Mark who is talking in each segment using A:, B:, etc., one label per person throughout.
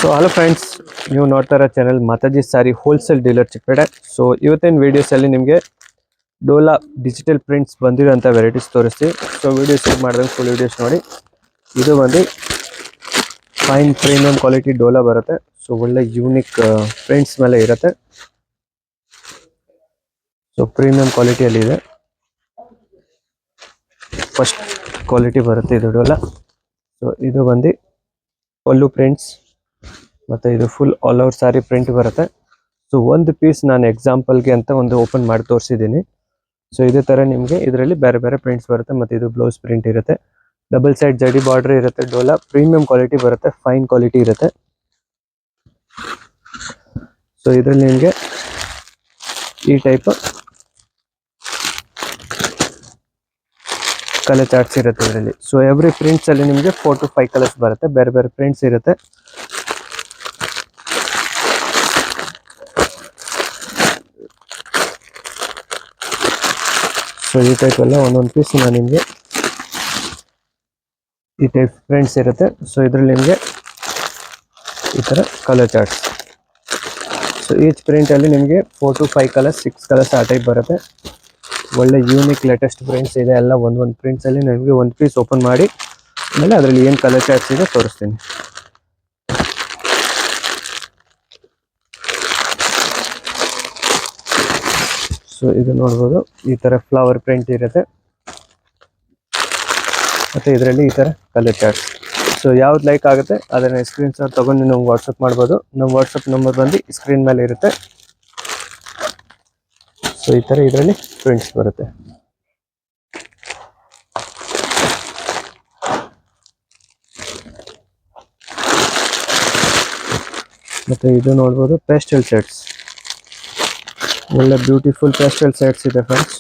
A: So hello friends, ನೀವು ನೋಡ್ತಾ ಇರೋ channel Mataji sari wholesale dealer Chikkapete. So ಇವತ್ತಿನ ವಿಡಿಯೋಸಲ್ಲಿ ನಿಮಗೆ ಡೋಲಾ ಡಿಜಿಟಲ್ ಪ್ರಿಂಟ್ಸ್ ಬಂದಿರೋಂಥ ವೆರೈಟೀಸ್ ತೋರಿಸ್ತೀವಿ. ಸೊ ವಿಡಿಯೋ ಶೇರ್ ಮಾಡಿದಂಗೆ ಫುಲ್ ವಿಡಿಯೋಸ್ ನೋಡಿ. ಇದು ಬಂದು ಫೈನ್ ಪ್ರೀಮಿಯಂ ಕ್ವಾಲಿಟಿ ಡೋಲಾ ಬರುತ್ತೆ. ಸೊ ಒಳ್ಳೆ ಯೂನಿಕ್ ಪ್ರಿಂಟ್ಸ್ ಮೇಲೆ ಇರುತ್ತೆ. ಸೊ ಪ್ರೀಮಿಯಂ ಕ್ವಾಲಿಟಿಯಲ್ಲಿ ಇದೆ, ಫಸ್ಟ್ ಕ್ವಾಲಿಟಿ ಬರುತ್ತೆ ಇದು ಡೋಲಾ. ಸೊ ಇದು ಬಂದು ಪಲ್ಲು ಪ್ರಿಂಟ್ಸ್ ಮತ್ತು ಇದು ಫುಲ್ ಆಲ್ ಓವರ್ ಸಾರಿ ಪ್ರಿಂಟ್ ಬರುತ್ತೆ. ಸೊ ಒಂದು ಪೀಸ್ ನಾನು ಎಕ್ಸಾಂಪಲ್ಗೆ ಅಂತ ಒಂದು ಓಪನ್ ಮಾಡಿ ತೋರಿಸಿದ್ದೀನಿ. ಸೊ ಇದೇ ಥರ ನಿಮಗೆ ಇದರಲ್ಲಿ ಬೇರೆ ಬೇರೆ ಪ್ರಿಂಟ್ಸ್ ಬರುತ್ತೆ. ಮತ್ತು ಇದು ಬ್ಲೌಸ್ ಪ್ರಿಂಟ್ ಇರುತ್ತೆ, ಡಬಲ್ ಸೈಡ್ ಜಡಿ ಬಾರ್ಡರ್ ಇರುತ್ತೆ. ಡೋಲಾ ಪ್ರೀಮಿಯಂ ಕ್ವಾಲಿಟಿ ಬರುತ್ತೆ, ಫೈನ್ ಕ್ವಾಲಿಟಿ ಇರುತ್ತೆ. ಸೊ ಇದರಲ್ಲಿ ನಿಮಗೆ ಈ ಟೈಪ್ ಕಲರ್ ಚಾರ್ಟ್ಸ್ ಇರುತ್ತೆ ಇದರಲ್ಲಿ. ಸೊ ಎವ್ರಿ ಪ್ರಿಂಟ್ಸ್ ಅಲ್ಲಿ ನಿಮಗೆ 4 to 5 ಕಲರ್ಸ್ ಬರುತ್ತೆ, ಬೇರೆ ಬೇರೆ ಪ್ರಿಂಟ್ಸ್ ಇರುತ್ತೆ. ಸೊ ಈ ಟೈಪ್ ಎಲ್ಲ ಒಂದೊಂದು ಪೀಸ್ ನಾನು ನಿಮಗೆ ಈ ಟೈಪ್ ಪ್ರಿಂಟ್ಸ್ ಇರುತ್ತೆ. ಸೊ ಇದರಲ್ಲಿ ನಿಮಗೆ ಈ ಥರ ಕಲರ್ ಚಾರ್ಟ್ಸ್. ಸೊ ಈಚ್ ಪ್ರಿಂಟಲ್ಲಿ ನಿಮಗೆ 4 to 5 ಕಲರ್ಸ್ 6 ಕಲರ್ಸ್ ಆ ಟೈಪ್ ಬರುತ್ತೆ. ಒಳ್ಳೆ ಯೂನಿಕ್ ಲೇಟೆಸ್ಟ್ ಪ್ರಿಂಟ್ಸ್ ಇದೆ ಎಲ್ಲ. ಒಂದೊಂದು ಪ್ರಿಂಟ್ಸಲ್ಲಿ ನಿಮಗೆ ಒಂದು ಪೀಸ್ ಓಪನ್ ಮಾಡಿ ಆಮೇಲೆ ಅದರಲ್ಲಿ ಏನು ಕಲರ್ ಚಾರ್ಟ್ಸ್ ಇದೆ ತೋರಿಸ್ತೀನಿ. ಸೊ ಇದು ನೋಡ್ಬೋದು, ಈ ಥರ ಫ್ಲವರ್ ಪ್ರಿಂಟ್ ಇರುತ್ತೆ ಮತ್ತು ಇದರಲ್ಲಿ ಈ ಥರ ಕಲರ್ ಚಾರ್ಟ್ಸ್. ಸೊ ಯಾವ್ದು ಲೈಕ್ ಆಗುತ್ತೆ ಅದನ್ನು ಸ್ಕ್ರೀನ್ ಶಾಟ್ ತೊಗೊಂಡು ನಮ್ಗೆ ವಾಟ್ಸಪ್ ಮಾಡ್ಬೋದು. ನಮ್ಮ ವಾಟ್ಸಪ್ ನಂಬರ್ ಬಂದು ಸ್ಕ್ರೀನ್ ಮೇಲೆ ಇರುತ್ತೆ. ಸೊ ಈ ಥರ ಇದರಲ್ಲಿ ಪ್ರಿಂಟ್ಸ್ ಬರುತ್ತೆ. ಮತ್ತು ಇದು ನೋಡ್ಬೋದು ಪೇಸ್ಟಲ್ ಸೆಟ್ಸ್, ಒಳ್ಳೆ ಬ್ಯೂಟಿಫುಲ್ ಪೇಸ್ಟಲ್ ಸೆಟ್ಸ್ ಇದೆ ಫ್ರೆಂಡ್ಸ್.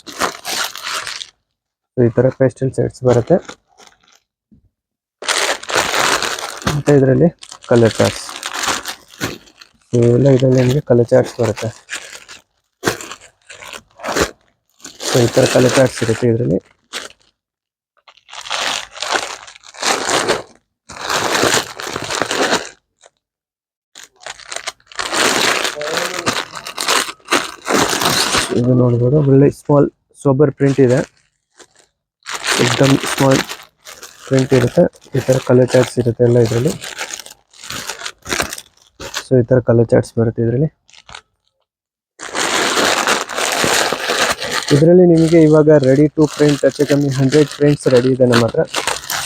A: ಸೊ ಈ ಥರ ಪೇಸ್ಟಲ್ ಸೆಟ್ಸ್ ಬರುತ್ತೆ ಮತ್ತು ಇದರಲ್ಲಿ ಕಲರ್ ಚಾರ್ಟ್ಸ್. ಸೊ ಎಲ್ಲ ಇದರಲ್ಲಿ ನಿಮಗೆ ಕಲರ್ ಚಾರ್ಟ್ಸ್ ಬರುತ್ತೆ. ಸೊ ಈ ಥರ ಕಲರ್ ಚಾರ್ಟ್ಸ್ ಇರುತ್ತೆ ಇದರಲ್ಲಿ. ಇದು ನೋಡ್ಬೋದು, ಒಳ್ಳೆ ಸ್ಮಾಲ್ ಸೋಬರ್ ಪ್ರಿಂಟ್ ಇದೆ, ಎಕ್ದಮ್ ಸ್ಮಾಲ್ ಪ್ರಿಂಟ್ ಇರುತ್ತೆ. ಈ ಥರ ಕಲರ್ ಚಾರ್ಟ್ಸ್ ಇರುತ್ತೆ ಎಲ್ಲ ಇದರಲ್ಲಿ. ಸೊ ಈ ಥರ ಕಲರ್ ಚಾರ್ಟ್ಸ್ ಬರುತ್ತೆ ಇದರಲ್ಲಿ. ಇದರಲ್ಲಿ ನಿಮಗೆ ಇವಾಗ ರೆಡಿ ಟು ಪ್ರಿಂಟ್ ಹೆಚ್ಚು ಕಮ್ಮಿ 100 ಪ್ರಿಂಟ್ಸ್ ರೆಡಿ ಇದೆ ನಮ್ಮ ಹತ್ರ.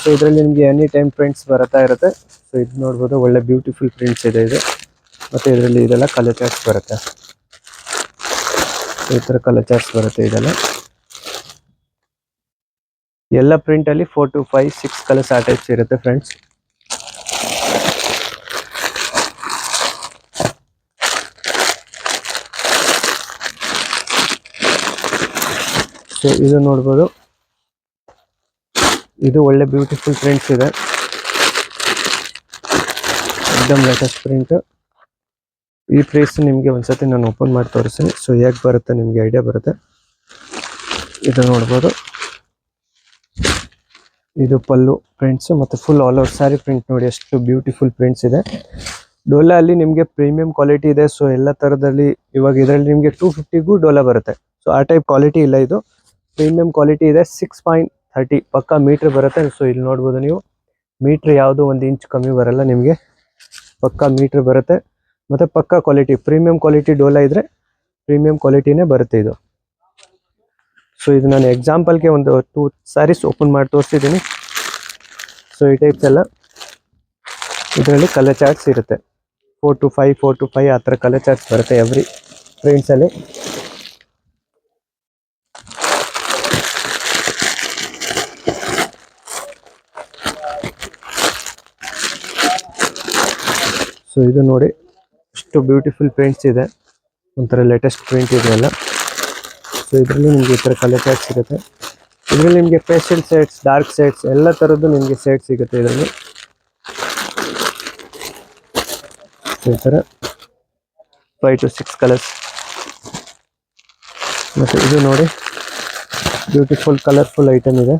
A: ಸೊ ಇದರಲ್ಲಿ ನಿಮಗೆ ಎನಿ ಟೈಮ್ ಪ್ರಿಂಟ್ಸ್ ಬರ್ತಾ ಇರುತ್ತೆ. ಸೊ ಇದು ನೋಡ್ಬೋದು, ಒಳ್ಳೆ ಬ್ಯೂಟಿಫುಲ್ ಪ್ರಿಂಟ್ಸ್ ಇದೆ ಇದು. ಮತ್ತು ಇದರಲ್ಲಿ ಇದೆಲ್ಲ ಕಲರ್ ಚಾರ್ಟ್ಸ್ ಬರುತ್ತೆ. ಈ ಥರ ಕಲರ್ ಚಾರ್ಟ್ಸ್ ಬರುತ್ತೆ ಇದೆಲ್ಲ. ಎಲ್ಲ ಪ್ರಿಂಟಲ್ಲಿ 4 to 5 6 ಕಲರ್ಸ್ ಆ ಟೈಪ್ಸ್ ಇರುತ್ತೆ ಫ್ರೆಂಡ್ಸ್. ಸೊ ಇದು ನೋಡ್ಬೋದು, ಇದು ಒಳ್ಳೆ ಬ್ಯೂಟಿಫುಲ್ ಪ್ರಿಂಟ್ಸ್ ಇದೆ, ಎಕ್ದಮ್ ಲೇಟೆಸ್ಟ್ ಪ್ರಿಂಟ್. ಈ ಪ್ಲೇಸ್ ನಿಮಗೆ ಒಂದ್ಸತಿ ನಾನು ಓಪನ್ ಮಾಡಿ ತೋರಿಸ್ತೀನಿ. ಸೊ ಹೇಗೆ ಬರುತ್ತೆ ನಿಮಗೆ ಐಡಿಯಾ ಬರುತ್ತೆ. ಇದು ನೋಡ್ಬೋದು, ಇದು ಪಲ್ಲು ಪ್ರಿಂಟ್ಸ್ ಮತ್ತು full all over sari print ನೋಡಿ ಎಷ್ಟು ಬ್ಯೂಟಿಫುಲ್ ಪ್ರಿಂಟ್ಸ್ ಇದೆ. ಡೋಲಾ ಅಲ್ಲಿ ನಿಮಗೆ ಪ್ರೀಮಿಯಂ ಕ್ವಾಲಿಟಿ ಇದೆ. ಸೊ ಎಲ್ಲ ಥರದಲ್ಲಿ ಇವಾಗ ಇದರಲ್ಲಿ ನಿಮಗೆ 250ಗೂ ಡೋಲಾ ಬರುತ್ತೆ. ಸೊ ಆ ಟೈಪ್ ಕ್ವಾಲಿಟಿ ಇಲ್ಲ, ಇದು ಪ್ರೀಮಿಯಂ ಕ್ವಾಲಿಟಿ ಇದೆ. 6.30 ಪಕ್ಕ ಮೀಟ್ರ್ ಬರುತ್ತೆ. ಸೊ ಇಲ್ಲಿ ನೋಡ್ಬೋದು ನೀವು, ಮೀಟ್ರ್ ಯಾವುದು 1 ಇಂಚ್ ಕಮ್ಮಿ ಬರಲ್ಲ ನಿಮಗೆ, ಪಕ್ಕ ಮೀಟ್ರ್ ಬರುತ್ತೆ. ಮತ್ತು ಪಕ್ಕ ಕ್ವಾಲಿಟಿ ಪ್ರೀಮಿಯಂ ಕ್ವಾಲಿಟಿ ಡೋಲಾ ಇದ್ರೆ ಪ್ರೀಮಿಯಂ ಕ್ವಾಲಿಟಿನೇ ಬರುತ್ತೆ ಇದು. ಸೊ ಇದು ನಾನು ಎಕ್ಸಾಂಪಲ್ಗೆ ಒಂದು 2 ಸ್ಯಾರೀಸ್ ಓಪನ್ ಮಾಡಿ ತೋರಿಸಿದ್ದೀನಿ. ಸೊ ಈ ಟೈಪ್ಸ್ ಎಲ್ಲ ಇದರಲ್ಲಿ ಕಲರ್ ಚಾರ್ಟ್ಸ್ ಇರುತ್ತೆ. 4 to 5 ಆ ಥರ ಕಲರ್ ಚಾರ್ಟ್ಸ್ ಬರುತ್ತೆ ಎವ್ರಿ ಪ್ರಿಂಟ್ಸಲ್ಲಿ. ಸೊ ಇದು ನೋಡಿ ಎಷ್ಟು ಬ್ಯೂಟಿಫುಲ್ ಪ್ರಿಂಟ್ಸ್ ಇದೆ, ಒಂಥರ ಲೇಟೆಸ್ಟ್ ಪ್ರಿಂಟ್ ಇದೆ ಎಲ್ಲ. ಸೊ ಇದರಲ್ಲಿ ನಿಮಗೆ ಈ ಥರ ಕಲರ್ ಚಾರ್ಟ್ ಸಿಗುತ್ತೆ. ಇದರಲ್ಲಿ ನಿಮಗೆ ಪೇಸ್ಟಲ್ ಸೆಟ್ಸ್, ಡಾರ್ಕ್ ಸೆಟ್ಸ್ ಎಲ್ಲ ಥರದ್ದು ನಿಮಗೆ ಸೆಟ್ ಸಿಗುತ್ತೆ ಇದರಲ್ಲಿ. ಈ ಥರ 5 to 6 ಕಲರ್ಸ್. ಮತ್ತು ಇದು ನೋಡಿ ಬ್ಯೂಟಿಫುಲ್ ಕಲರ್ಫುಲ್ ಐಟಮ್ ಇದೆ.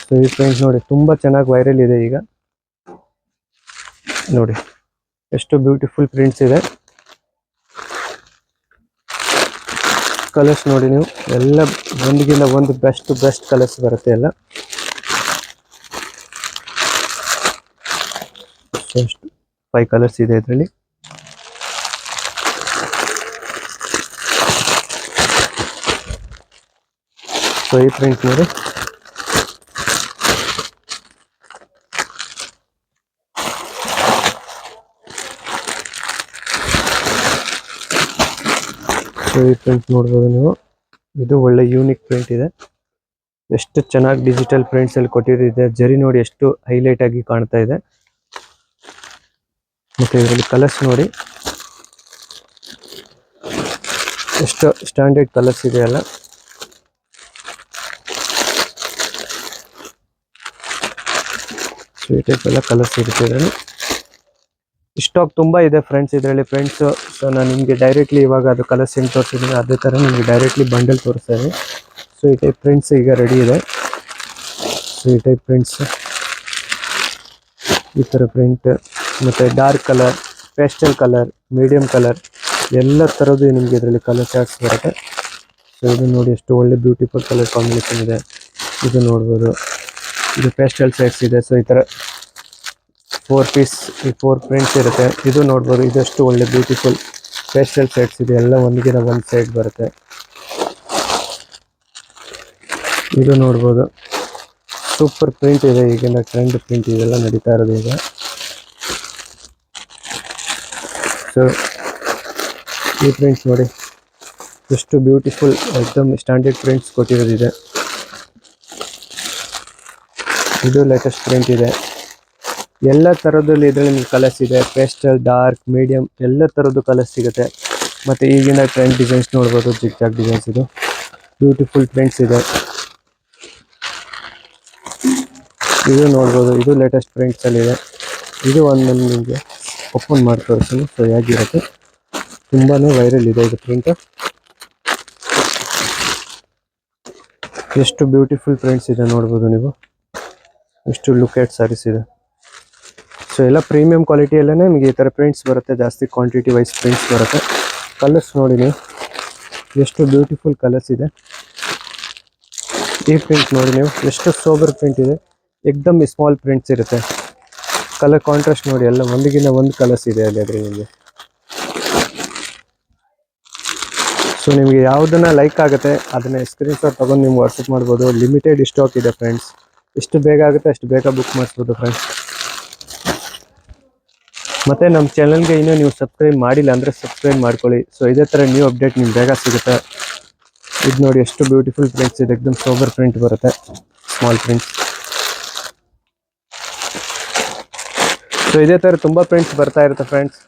A: ಸೊ ಈ ಪ್ರಿಂಟ್ ನೋಡಿ ತುಂಬಾ ಚೆನ್ನಾಗಿ ವೈರಲ್ ಇದೆ ಈಗ. ನೋಡಿ ಎಷ್ಟು ಬ್ಯೂಟಿಫುಲ್ ಪ್ರಿಂಟ್ಸ್ ಇದೆ. ಕಲರ್ಸ್ ನೋಡಿ ನೀವು, ಎಲ್ಲ ಒಂದಿಗಿಂತ ಒಂದು ಬೆಸ್ಟ್ ಕಲರ್ಸ್ ಬರುತ್ತೆ ಎಲ್ಲ. ಎಷ್ಟು 5 ಕಲರ್ಸ್ ಇದೆ ಇದರಲ್ಲಿ. ಸೊ ಈ ಪ್ರಿಂಟ್ ನೋಡಿ, ಸೊ ಈ ಪ್ರಿಂಟ್ ನೋಡ್ಬೋದು ನೀವು, ಇದು ಒಳ್ಳೆ ಯೂನಿಕ್ ಪ್ರಿಂಟ್ ಇದೆ. ಎಷ್ಟು ಚೆನ್ನಾಗಿ ಡಿಜಿಟಲ್ ಪ್ರಿಂಟ್ಸ್ ಅಲ್ಲಿ ಕೊಟ್ಟಿದೆ. ಜರಿ ನೋಡಿ ಎಷ್ಟು ಹೈಲೈಟ್ ಆಗಿ ಕಾಣ್ತಾ ಇದೆ. ಮತ್ತೆ ಇದರಲ್ಲಿ ಕಲರ್ಸ್ ನೋಡಿ ಎಷ್ಟು ಸ್ಟ್ಯಾಂಡರ್ಡ್ ಕಲರ್ಸ್ ಇದೆ ಅಲ್ಲ. ಈ ಟೈಪ್ ಎಲ್ಲ ಕಲರ್ಸ್ ಇರುತ್ತೆ ಇದರಲ್ಲಿ. ಸ್ಟಾಕ್ ತುಂಬಾ ಇದೆ ಫ್ರೆಂಡ್ಸ್ ಇದರಲ್ಲಿ. ಫ್ರೆಂಡ್ಸ್, ಸೊ ನಾನು ನಿಮಗೆ ಡೈರೆಕ್ಟ್ಲಿ ಇವಾಗ ಅದು ಕಲರ್ಸ್ ಹೆಂಗೆ ತೋರಿಸಿದ್ದೀನಿ ಅದೇ ಥರ ನಿಮಗೆ ಡೈರೆಕ್ಟ್ಲಿ ಬಂಡಲ್ ತೋರಿಸ್ತಾ ಇದೆ. ಸೊ ಈ ಟೈಪ್ ಪ್ರಿಂಟ್ಸ್ ಈಗ ರೆಡಿ ಇದೆ. ಸೊ ಈ ಟೈಪ್ ಪ್ರಿಂಟ್ಸ್, ಈ ಥರ ಪ್ರಿಂಟ್, ಮತ್ತು dark colour, pastel colour, medium colour ಎಲ್ಲ ಥರದ್ದು ನಿಮಗೆ ಇದರಲ್ಲಿ ಕಲರ್ ಚಾರ್ಟ್ಸ್ ಬರುತ್ತೆ. ಸೊ ಇದು ನೋಡಿ ಎಷ್ಟು ಒಳ್ಳೆ ಬ್ಯೂಟಿಫುಲ್ ಕಲರ್ ಕಾಂಬಿನೇಷನ್ ಇದೆ. ಇದು ನೋಡ್ಬೋದು, ಇದು ಪೇಸ್ಟಲ್ ಸೆಟ್ಸ್ ಇದೆ. ಸೊ ಈ ಥರ 4 ಪೀಸ್, ಈ 4 ಪ್ರಿಂಟ್ಸ್ ಇರುತ್ತೆ. ಇದು ನೋಡ್ಬೋದು, ಇದಷ್ಟು ಒಳ್ಳೆ ಬ್ಯೂಟಿಫುಲ್ ಪೇಸ್ಟಲ್ ಸೆಟ್ಸ್ ಇದೆ. ಎಲ್ಲ ಒಂದಿಗಿನ ಒಂದು ಸೈಡ್ ಬರುತ್ತೆ. ಇದು ನೋಡ್ಬೋದು, ಸೂಪರ್ ಪ್ರಿಂಟ್ ಇದೆ. ಈಗಿನ ಟ್ರೆಂಡ್ ಪ್ರಿಂಟ್ ಇದೆಲ್ಲ ನಡೀತಾ ಇರೋದು ಈಗ. ಸೊ ಈ ಪ್ರಿಂಟ್ಸ್ ನೋಡಿ ಎಷ್ಟು ಬ್ಯೂಟಿಫುಲ್, ಎಕ್ದಮ್ ಸ್ಟ್ಯಾಂಡರ್ಡ್ ಪ್ರಿಂಟ್ಸ್ ಕೊಟ್ಟಿರೋದಿದೆ. ಇದು ಲೇಟೆಸ್ಟ್ ಪ್ರಿಂಟ್ ಇದೆ. ಎಲ್ಲ ಥರದಲ್ಲಿ ಇದರಲ್ಲಿ ನಿಮಗೆ ಕಲರ್ಸ್ ಇದೆ. ಪೇಸ್ಟಲ್, ಡಾರ್ಕ್, ಮೀಡಿಯಂ ಎಲ್ಲ ಥರದ್ದು ಕಲರ್ಸ್ ಸಿಗುತ್ತೆ. ಮತ್ತು ಈಗಿನ ಟ್ರೆಂಡ್ ಡಿಸೈನ್ಸ್ ನೋಡ್ಬೋದು, ಜಿಗ್ ಜಾಗ್ ಡಿಸೈನ್ಸ್. ಇದು ಬ್ಯೂಟಿಫುಲ್ ಪ್ರಿಂಟ್ಸ್ ಇದೆ. ಇದು ನೋಡ್ಬೋದು, ಇದು ಲೇಟೆಸ್ಟ್ ಪ್ರಿಂಟ್ಸಲ್ಲಿ ಇದೆ. ಇದು ಒಂದು ನಿಮಗೆ ಓಪನ್ ಮಾಡಿ ತೋರಿಸ್ತೀನಿ. ಸೊ ಹೇಗಿರುತ್ತೆ, ತುಂಬಾ ವೈರಲ್ ಇದೆ ಇದು ಪ್ರಿಂಟ್. ಎಷ್ಟು ಬ್ಯೂಟಿಫುಲ್ ಪ್ರಿಂಟ್ಸ್ ಇದೆ ನೋಡ್ಬೋದು ನೀವು. ಎಷ್ಟು ಲುಕ್ ಎಟ್ ಸಾರೀಸ್ ಇದೆ. ಸೊ ಎಲ್ಲ ಪ್ರೀಮಿಯಂ ಕ್ವಾಲಿಟಿಯಲ್ಲೇ ನಿಮಗೆ ಈ ಥರ ಪ್ರಿಂಟ್ಸ್ ಬರುತ್ತೆ. ಜಾಸ್ತಿ ಕ್ವಾಂಟಿಟಿ ವೈಸ್ ಪ್ರಿಂಟ್ಸ್ ಬರುತ್ತೆ. ಕಲರ್ಸ್ ನೋಡಿ ನೀವು, ಎಷ್ಟು ಬ್ಯೂಟಿಫುಲ್ ಕಲರ್ಸ್ ಇದೆ. ಈ ಪ್ರಿಂಟ್ ನೋಡಿ ನೀವು, ಎಷ್ಟು ಸೋಬರ್ ಪ್ರಿಂಟ್ ಇದೆ. ಎಕ್ದಮ್ ಸ್ಮಾಲ್ ಪ್ರಿಂಟ್ಸ್ ಇರುತ್ತೆ. ಕಲರ್ ಕಾಂಟ್ರಾಸ್ಟ್ ನೋಡಿ, ಎಲ್ಲ ಒಂದಿಗಿನ ಒಂದು ಕಲರ್ಸ್ ಇದೆ ಅಲ್ಲಿ ಅದ್ರ ನಿಮಗೆ. ಸೊ ನಿಮಗೆ ಯಾವುದನ್ನ ಲೈಕ್ ಆಗುತ್ತೆ ಅದನ್ನ ಸ್ಕ್ರೀನ್ಶಾಟ್ ತೊಗೊಂಡು ನೀವು ವಾಟ್ಸಪ್ ಮಾಡ್ಬೋದು. ಲಿಮಿಟೆಡ್ ಸ್ಟಾಕ್ ಇದೆ ಫ್ರೆಂಡ್ಸ್. ಎಷ್ಟು ಬೇಗ ಆಗುತ್ತೆ ಅಷ್ಟು ಬೇಗ ಬುಕ್ ಮಾಡಿಸ್ಬೋದು ಫ್ರೆಂಡ್ಸ್. ಮತ್ತು ನಮ್ಮ ಚಾನಲ್ಗೆ ಇನ್ನೂ ನೀವು ಸಬ್ಸ್ಕ್ರೈಬ್ ಮಾಡಿಲ್ಲ ಅಂದರೆ ಸಬ್ಸ್ಕ್ರೈಬ್ ಮಾಡ್ಕೊಳ್ಳಿ. ಸೊ ಇದೇ ಥರ ನ್ಯೂ ಅಪ್ಡೇಟ್ ನಿಮ್ಗೆ ಬೇಗ ಸಿಗುತ್ತೆ. ಇದು ನೋಡಿ ಎಷ್ಟು ಬ್ಯೂಟಿಫುಲ್ ಪ್ರಿಂಟ್ಸ್ ಇದೆ. ಎಕ್ದಮ್ ಸೋಬರ್ ಪ್ರಿಂಟ್ ಬರುತ್ತೆ, ಸ್ಮಾಲ್ ಪ್ರಿಂಟ್ಸ್. ಸೊ ಇದೇ ಥರ ತುಂಬ ಪ್ರಿಂಟ್ಸ್ ಬರ್ತಾ ಇರುತ್ತೆ ಫ್ರೆಂಡ್ಸ್.